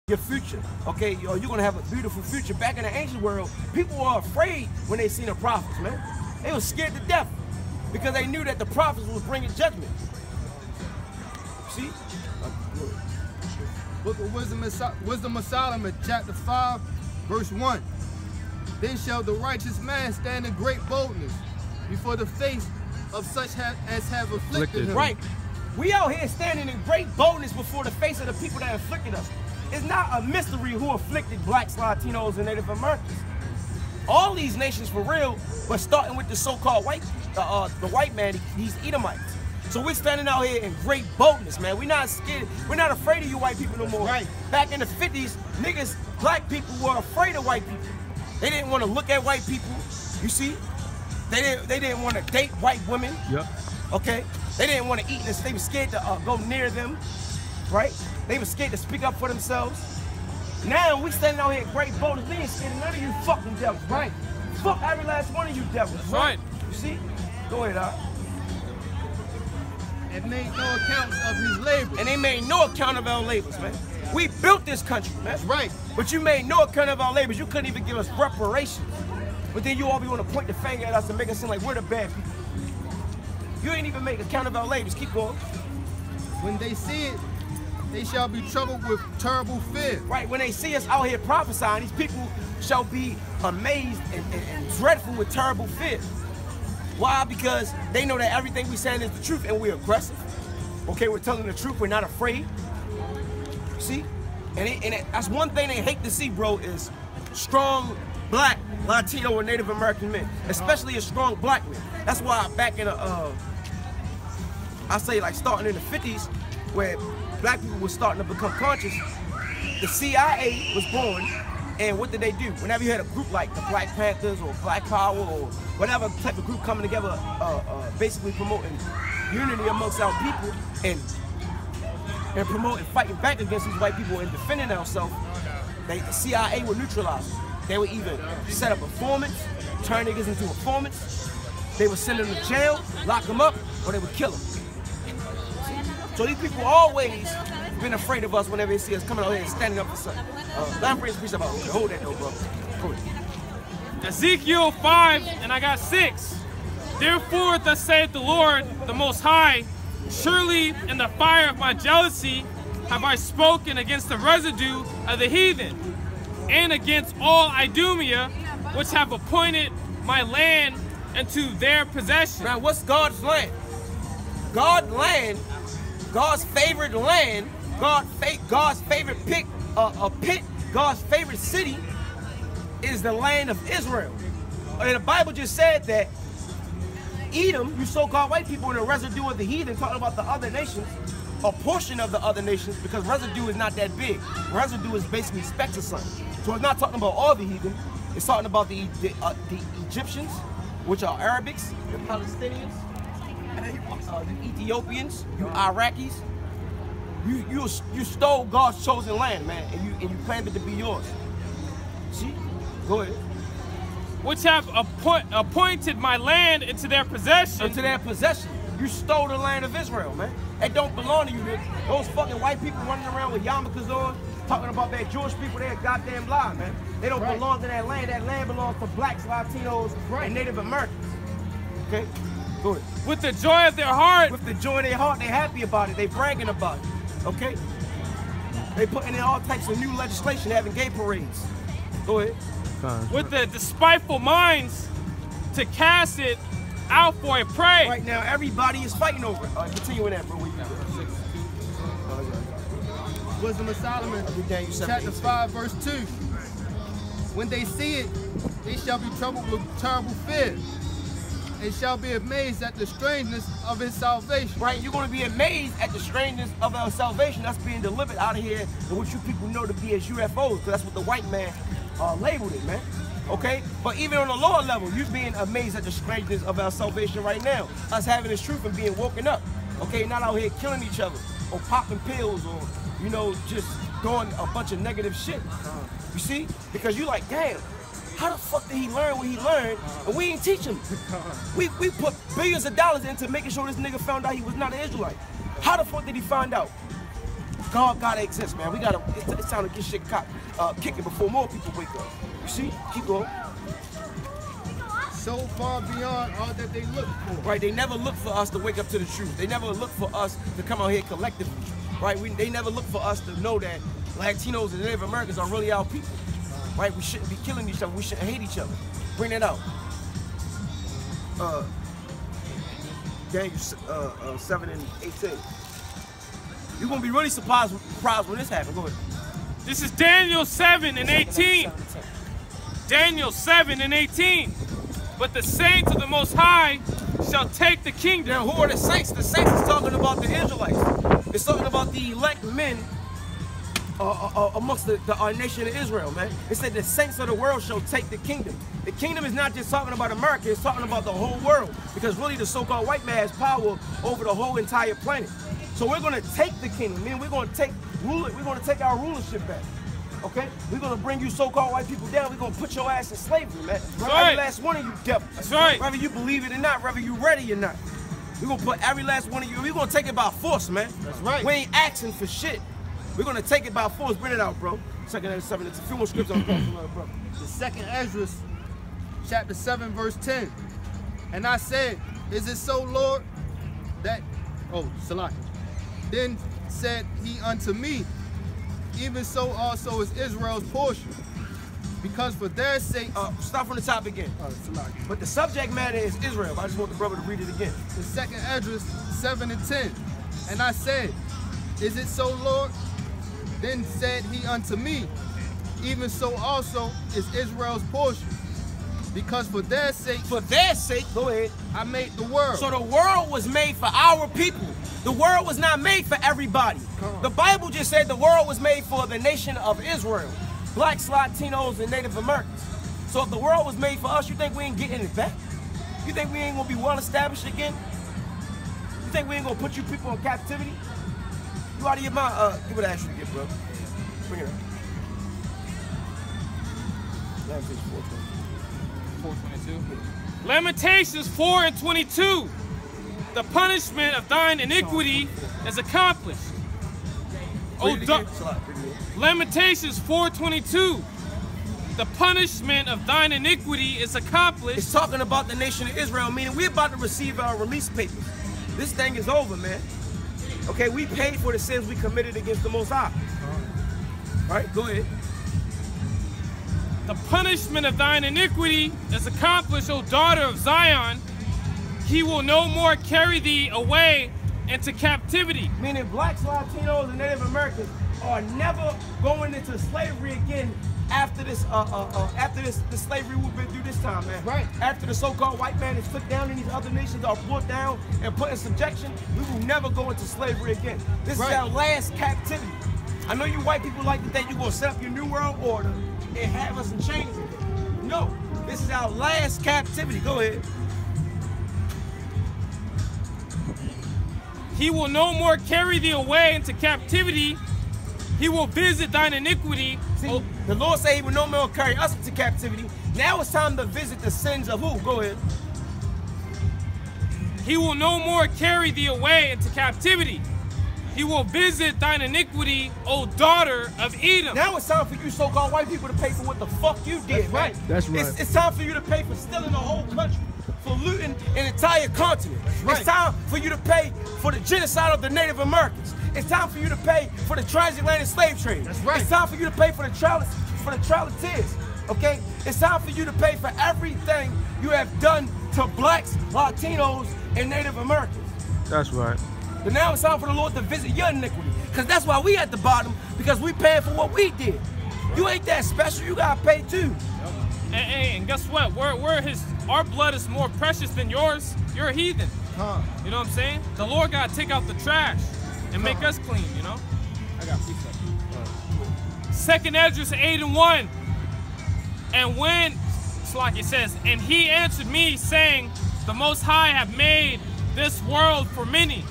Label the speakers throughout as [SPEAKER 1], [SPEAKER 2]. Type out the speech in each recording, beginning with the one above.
[SPEAKER 1] your future, okay? You're gonna have a beautiful future. Back in the ancient world, people were afraid when they seen the prophets, man. They were scared to death because they knew that the prophets was bringing judgment. See?
[SPEAKER 2] Book of Wisdom of Solomon, chapter 5, verse 1. Then shall the righteous man stand in great boldness before the face of such as have afflicted him.
[SPEAKER 1] Right. We out here standing in great boldness before the face of the people that afflicted us. It's not a mystery who afflicted blacks, Latinos, and Native Americans. All these nations for real, but starting with the so-called white, the white man, these Edomites. So we're standing out here in great boldness, man. We're not scared. We're not afraid of you white people no more.
[SPEAKER 2] Right.
[SPEAKER 1] Back in the 50s, niggas, black people were afraid of white people. They didn't want to look at white people. You see? They didn't want to date white women.
[SPEAKER 2] Yep.
[SPEAKER 1] Okay? They didn't want to eat this. They were scared to go near them. Right? They were scared to speak up for themselves. Now we standing out here in great boldness. We ain't scared of none of you fucking devils. Right? Fuck every last one of you devils.
[SPEAKER 2] Right.
[SPEAKER 1] You see? Go ahead, Al.
[SPEAKER 2] And made no accounts of his labor.
[SPEAKER 1] And they made no account of our labors, man. We built this country, man.
[SPEAKER 2] That's right.
[SPEAKER 1] But you made no account of our labors. You couldn't even give us reparations. But then you all be want to point the finger at us and make us seem like we're the bad people. You ain't even make account of our labors. Keep going.
[SPEAKER 2] When they see it, they shall be troubled with terrible fear.
[SPEAKER 1] Right, when they see us out here prophesying, these people shall be amazed and dreadful with terrible fear. Why? Because they know that everything we saying is the truth and we're aggressive. Okay, we're telling the truth, we're not afraid. See? And that's one thing they hate to see, bro, is strong black, Latino, or Native American men. Especially a strong black man. That's why back in I say like starting in the 50s, where black people were starting to become conscious, the CIA was born. And what did they do? Whenever you had a group like the Black Panthers or Black Power or whatever type of group coming together, basically promoting unity amongst our people and promoting fighting back against these white people and defending ourselves, the CIA would neutralize them. They would either set up informants, turn niggas into informants, they would send them to jail, lock them up, or they would kill them. So these people always been afraid of us whenever they see us coming out here and standing up for something. Hold that though, bro. Hold it.
[SPEAKER 3] Ezekiel 5, and I got 6. Therefore, thus saith the Lord, the Most High, surely in the fire of my jealousy have I spoken against the residue of the heathen, and against all Idumea, which have appointed my land into their possession.
[SPEAKER 1] Now, what's God's land? God's land, God's favorite land, God's favorite pit, God's favorite city is the land of Israel. And the Bible just said that Edom, you so-called white people, in the residue of the heathen, talking about the other nations, a portion of the other nations, because residue is not that big. Residue is basically specks of something. So it's not talking about all the heathen. It's talking about the Egyptians, which are Arabics, the Palestinians, the Ethiopians, you Iraqis. You stole God's chosen land, man, and you claimed it to be yours. See? Go ahead.
[SPEAKER 3] Which have appointed my land into their possession.
[SPEAKER 1] Into their possession. You stole the land of Israel, man. It don't belong to you, nigga. Those fucking white people running around with yarmulkes on, talking about that Jewish people, they're a goddamn lie, man. They don't belong to that land. That land belongs to blacks, Latinos, and Native Americans. Okay? Go ahead.
[SPEAKER 3] With the joy of their heart.
[SPEAKER 1] With the joy of their heart, they happy about it. They bragging about it. Okay? They putting in all types of new legislation, having gay parades. Go ahead.
[SPEAKER 3] With the despiteful minds to cast it out for a prey.
[SPEAKER 1] Right now, everybody is fighting over it. Continue with that, bro.
[SPEAKER 2] Wisdom of Solomon, chapter 5, verse 2. When they see it, they shall be troubled with terrible fear. They shall be amazed at the strangeness of his salvation.
[SPEAKER 1] Right, you're going to be amazed at the strangeness of our salvation that's being delivered out of here, and what you people know to be as UFOs, because that's what the white man labeled it, man. Okay? But even on a lower level, you're being amazed at the strangeness of our salvation right now. Us having this truth and being woken up. Okay? Not out here killing each other, or popping pills, or, you know, just doing a bunch of negative shit. You see? Because you're like, damn, how the fuck did he learn what he learned, and we ain't teach him? We put billions of dollars into making sure this nigga found out he was not an Israelite. How the fuck did he find out? God gotta exist, man. We gotta. It's time to get shit kicking before more people wake up. You see? Keep going.
[SPEAKER 2] So far beyond all that they look for.
[SPEAKER 1] Right? They never look for us to wake up to the truth. They never look for us to come out here collectively. Right? They never look for us to know that Latinos and Native Americans are really our people. Right? We shouldn't be killing each other. We shouldn't hate each other. Bring that out. Daniel 7 and 18. You're gonna be really surprised when this happens. Go ahead.
[SPEAKER 3] This is Daniel 7 and 18. Daniel 7 and 18. But the saints of the Most High shall take the kingdom.
[SPEAKER 1] Now, who are the saints? The saints is talking about the Israelites. It's talking about the elect men amongst our nation of Israel, man. It said the saints of the world shall take the kingdom. The kingdom is not just talking about America, it's talking about the whole world. Because really the so-called white man has power over the whole entire planet. So we're gonna take the kingdom, man. We're gonna take our rulership back. Okay? We're gonna bring you so-called white people down. We're gonna put your ass in slavery, man. Every last one of you devils.
[SPEAKER 3] That's right.
[SPEAKER 1] Whether you believe it or not, whether you ready or not. We're gonna put every last one of you, we're gonna take it by force, man.
[SPEAKER 2] That's right.
[SPEAKER 1] We ain't asking for shit. We're gonna take it by force. Bring it out, bro. 2 Ezra 7. It's a few more scripts on the bro.
[SPEAKER 2] The 2 Ezra, chapter 7, verse 10. And I said, is it so, Lord, that, Salaki. Then said he unto me, even so also is Israel's portion. Because for their sake...
[SPEAKER 1] Start from the top again. But the subject matter is Israel. I just want the brother to read it again.
[SPEAKER 2] The 2 Ezra 7 and 10. And I said, is it so, Lord? Then said he unto me, even so also is Israel's portion. Because for their sake...
[SPEAKER 1] For their sake, go ahead.
[SPEAKER 2] I made the world.
[SPEAKER 1] So the world was made for our people. The world was not made for everybody. The Bible just said the world was made for the nation of Israel. Blacks, Latinos, and Native Americans. So if the world was made for us, you think we ain't getting it back? You think we ain't gonna be well established again? You think we ain't gonna put you people in captivity? You out of your mind? Give me that extra gift, bro. Bring it up.
[SPEAKER 3] Lamentations 4 and 22. The punishment of thine iniquity is accomplished. Lamentations 4:22. The punishment of thine iniquity is accomplished.
[SPEAKER 1] It's talking about the nation of Israel, meaning we're about to receive our release papers. This thing is over, man. Okay, we paid for the sins we committed against the Most High. All right, go ahead.
[SPEAKER 3] The punishment of thine iniquity is accomplished, O daughter of Zion. He will no more carry thee away into captivity.
[SPEAKER 1] Meaning blacks, Latinos, and Native Americans are never going into slavery again after this the slavery we've been through this time, man.
[SPEAKER 2] Right.
[SPEAKER 1] After the so-called white man is took down and these other nations are brought down and put in subjection, we will never go into slavery again. This is our last captivity. I know you white people like to think you're gonna set up your new world order and have us in chains again. No, this is our last captivity. Go ahead.
[SPEAKER 3] He will no more carry thee away into captivity. He will visit thine iniquity.
[SPEAKER 1] See, the Lord said he will no more carry us into captivity. Now it's time to visit the sins of who? Go ahead.
[SPEAKER 3] He will no more carry thee away into captivity. He will visit thine iniquity, O daughter of Edom.
[SPEAKER 1] Now it's time for you so-called white people to pay for what the fuck you did,
[SPEAKER 2] That's right?
[SPEAKER 1] That's right. It's time for you to pay for stealing the whole country, for looting an entire continent. It's time for you to pay for the genocide of the Native Americans. It's time for you to pay for the transatlantic slave trade.
[SPEAKER 2] That's right.
[SPEAKER 1] It's time for you to pay for the trial of tears. Okay? It's time for you to pay for everything you have done to blacks, Latinos, and Native Americans.
[SPEAKER 2] That's right.
[SPEAKER 1] But now it's time for the Lord to visit your iniquity. Because that's why we at the bottom, because we paying for what we did. You ain't that special, you gotta pay too.
[SPEAKER 3] And guess what? Our blood is more precious than yours. You're a heathen. You know what I'm saying? The Lord gotta take out the trash and make us clean, you know?
[SPEAKER 2] I got
[SPEAKER 3] 2 Ezra 8 and 1. And when, it's like it says, and he answered me, saying, the Most High have made this world for many,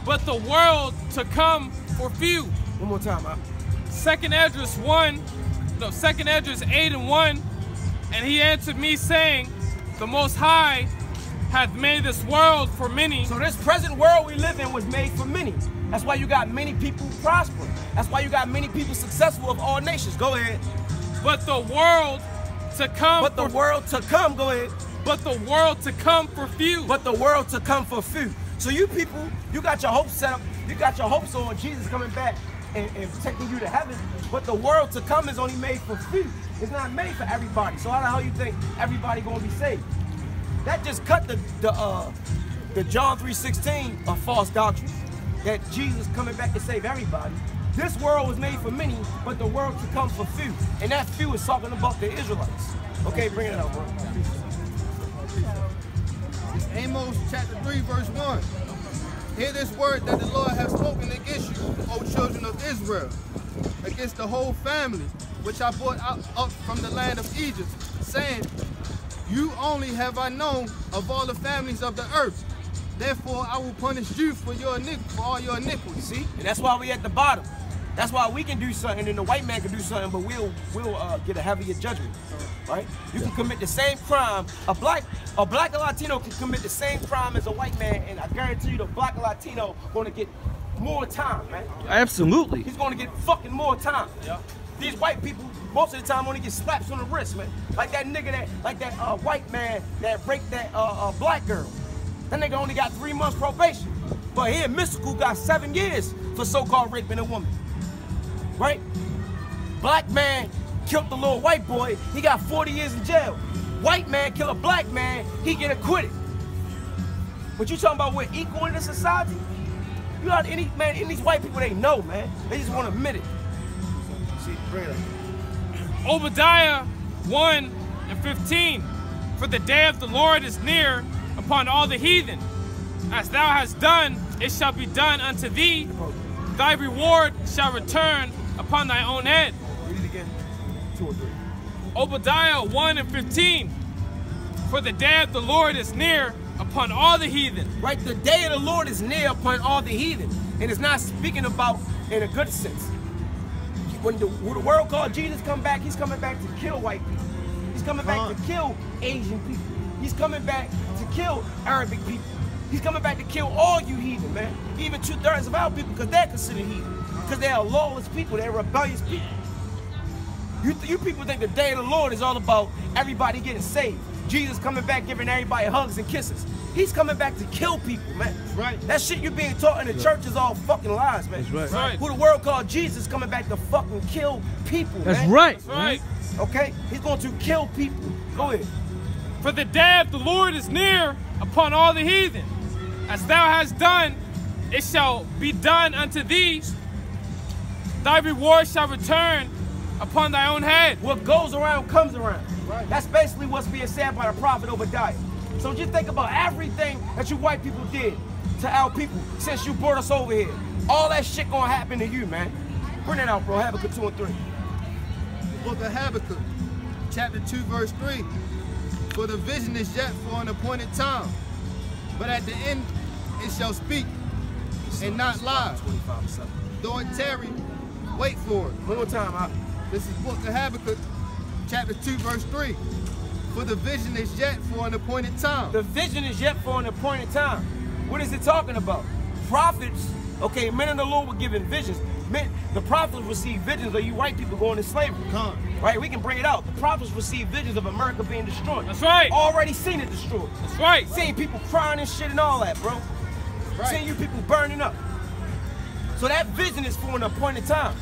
[SPEAKER 3] but the world to come for few.
[SPEAKER 1] One more time,
[SPEAKER 3] 2 Ezra 8 and 1. And he answered me, saying, the Most High hath made this world for many.
[SPEAKER 1] So this present world we live in was made for many. That's why you got many people prospering. That's why you got many people successful of all nations. Go ahead.
[SPEAKER 3] But the world to come.
[SPEAKER 1] But the world to come. Go ahead.
[SPEAKER 3] But the world to come for few.
[SPEAKER 1] But the world to come for few. So you people, you got your hopes set up. You got your hopes on Jesus coming back and taking you to heaven. But the world to come is only made for few. It's not made for everybody. So how the hell you think everybody gonna be saved? That just cut the John 3:16 of false doctrine. That Jesus coming back to save everybody. This world was made for many, but the world to come for few. And that few is talking about the Israelites. Okay, bring it up, bro.
[SPEAKER 2] It's Amos chapter 3, verse 1. Hear this word that the Lord has spoken against you, O children of Israel, against the whole family, which I brought up from the land of Egypt, saying, you only have I known of all the families of the earth. Therefore, I will punish you for all your iniquities.
[SPEAKER 1] See? And that's why we at the bottom. That's why we can do something and the white man can do something, but we'll get a heavier judgment, right? You can commit the same crime. A black or Latino can commit the same crime as a white man, and I guarantee you the black or Latino going to get more time, man.
[SPEAKER 4] Absolutely.
[SPEAKER 1] He's going to get fucking more time.
[SPEAKER 3] Yeah.
[SPEAKER 1] These white people, most of the time, only get slaps on the wrist, man. Like that nigga like that white man that raped that black girl. That nigga only got 3 months probation. But here, Mystical got 7 years for so-called raping a woman. Right? Black man killed the little white boy, he got 40 years in jail. White man kill a black man, he get acquitted. But you talking about we're equal in this society? You got any these white people, they know, man. They just want to admit it. See, bring it up.
[SPEAKER 3] Obadiah 1:15. For the day of the Lord is near upon all the heathen. As thou hast done, it shall be done unto thee. Thy reward shall return upon thy own head.
[SPEAKER 1] Read it again. 2 or 3.
[SPEAKER 3] Obadiah 1:15. For the day of the Lord is near upon all the heathen.
[SPEAKER 1] Right, the day of the Lord is near upon all the heathen. And it's not speaking about in a good sense. When the world called Jesus come back, he's coming back to kill white people. He's coming back to kill Asian people. He's coming back to kill Arabic people. He's coming back to kill all you heathen, man. Even 2/3 of our people, because they're considered heathen. Because they are lawless people, they're rebellious people. You people think the day of the Lord is all about everybody getting saved. Jesus coming back giving everybody hugs and kisses. He's coming back to kill people, man.
[SPEAKER 2] That's right.
[SPEAKER 1] That shit you being taught in the church is all fucking lies, man.
[SPEAKER 4] That's right.
[SPEAKER 1] Who the world called Jesus coming back to fucking kill people,
[SPEAKER 4] That's
[SPEAKER 1] man.
[SPEAKER 4] right.
[SPEAKER 3] That's right.
[SPEAKER 1] Okay? He's going to kill people. Go ahead.
[SPEAKER 3] For the day of the Lord is near upon all the heathen. As thou hast done, it shall be done unto thee. Thy reward shall return upon thy own head.
[SPEAKER 1] What goes around comes around.
[SPEAKER 2] Right.
[SPEAKER 1] That's basically what's being said by the prophet Obadiah. So just think about everything that you white people did to our people since you brought us over here. All that shit gonna happen to you, man. Bring it out, bro. Habakkuk 2 and 3.
[SPEAKER 2] Book of Habakkuk, chapter 2, verse 3. For the vision is yet for an appointed time, but at the end it shall speak and not lie.
[SPEAKER 1] 25:7.
[SPEAKER 2] Though it tarry, wait for it.
[SPEAKER 1] One more time.
[SPEAKER 2] This is book of Habakkuk, chapter 2, verse 3. For the vision is yet for an appointed time.
[SPEAKER 1] The vision is yet for an appointed time. What is it talking about? Prophets, okay, men of the Lord were given visions. The prophets received visions of you white people going to slavery. Right? We can bring it out. The prophets received visions of America being destroyed.
[SPEAKER 3] That's right.
[SPEAKER 1] Already seen it destroyed.
[SPEAKER 3] That's right.
[SPEAKER 1] Seen people crying and shit and all that, bro.
[SPEAKER 2] Right.
[SPEAKER 1] Seeing you people burning up. So that vision is for an appointed time.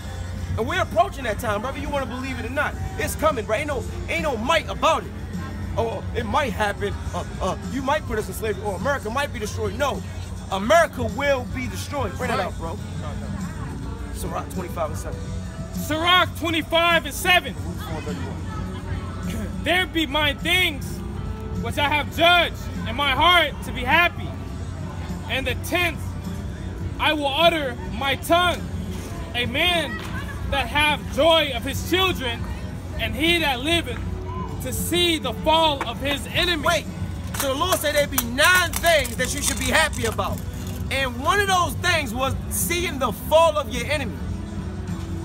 [SPEAKER 1] And we're approaching that time, whether you want to believe it or not. It's coming, bro. Ain't no might about it. Oh, it might happen. You might put us in slavery, or America might be destroyed. No, America will be destroyed. Bring it out, bro. Sirach 25:7.
[SPEAKER 3] Sirach 25:7. There be my things which I have judged in my heart to be happy. And the 10th I will utter my tongue. A man that have joy of his children, and he that liveth to see the fall of his enemy.
[SPEAKER 1] Wait, so the Lord said there be 9 things that you should be happy about. And one of those things was seeing the fall of your enemy.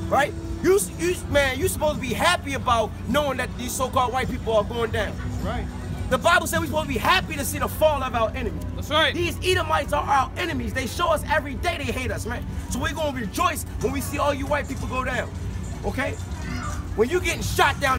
[SPEAKER 1] Right? Man, you're supposed to be happy about knowing that these so-called white people are going down.
[SPEAKER 2] Right.
[SPEAKER 1] The Bible said we're supposed to be happy to see the fall of our enemies.
[SPEAKER 3] That's right.
[SPEAKER 1] These Edomites are our enemies. They show us every day they hate us, man. So we're going to rejoice when we see all you white people go down. Okay? When you getting shot down